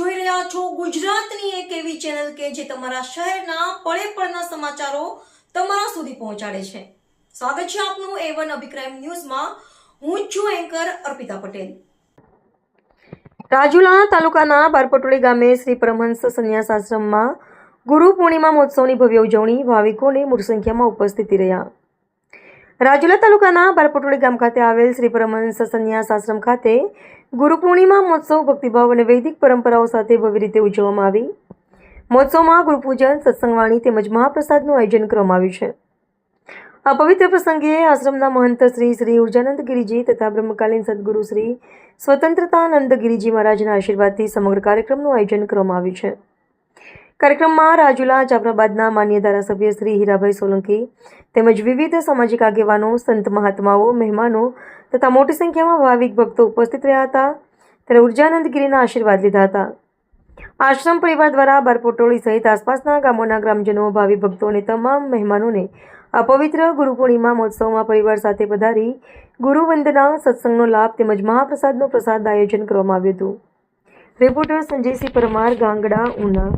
જોઈ રહ્યા છો ગુજરાતની એક એવી ચેનલ કે જે તમારા શહેરના પળે પળના સમાચારો તમારા સુધી પહોંચાડે છે। સ્વાગત છે આપનું A1 અભિક્રાઇમ ન્યૂઝમાં। હું છું એન્કર અર્પિતા પટેલ। રાજુલા તાલુકાના બારપટોળી ગામે શ્રી પરમહંસ સંન્યાસ આશ્રમમાં ગુરુ પૂર્ણિમા મહોત્સવની ભવ્ય ઉજવણી, ભાવિકોને મોટી સંખ્યામાં ઉપસ્થિત રહ્યા। રાજુલા તાલુકાના બારપટોળી ગામ ખાતે આવેલ શ્રી પરમહંસ સંન્યાસ આશ્રમ ખાતે ગુરુ પૂર્ણિમા મહોત્સવ ભક્તિભાવ અને વૈદિક પરંપરાઓ સાથે ભવ્ય રીતે ઉજવવામાં આવી। મહોત્સવમાં ગુરુપૂજન, સત્સંગવાણી તેમજ મહાપ્રસાદનું આયોજન કરવામાં આવ્યું છે। આ પવિત્ર પ્રસંગે આશ્રમના મહંત શ્રી ઉર્જાનંદ ગિરિજી તથા બ્રહ્મકાલીન સદગુરુ શ્રી સ્વતંત્રતાનંદ ગિરિજી મહારાજના આશીર્વાદથી સમગ્ર કાર્યક્રમનું આયોજન કરવામાં આવ્યું છે। કાર્યક્રમમાં રાજુલા જાફરાબાદના માન્ય ધારાસભ્ય શ્રી હીરાભાઈ સોલંકી તેમજ વિવિધ સામાજિક આગેવાનો, સંત મહાત્માઓ, મહેમાનો તથા મોટી સંખ્યામાં ભાવિક ભક્તો ઉપસ્થિત રહ્યા હતા। ત્યારે ઉર્જાનંદ ગિરીના આશીર્વાદ લીધા હતા। આશ્રમ પરિવાર દ્વારા બારપટોળી સહિત આસપાસના ગામોના ગ્રામજનો, ભાવિ ભક્તો અને તમામ મહેમાનોને આ પવિત્ર ગુરુ પૂર્ણિમા મહોત્સવમાં પરિવાર સાથે પધારી ગુરુ વંદના, સત્સંગનો લાભ તેમજ મહાપ્રસાદનો પ્રસાદ આયોજન કરવામાં આવ્યું હતું। રિપોર્ટર સંજયસિંહ પરમાર, ગાંગડા, ઉના।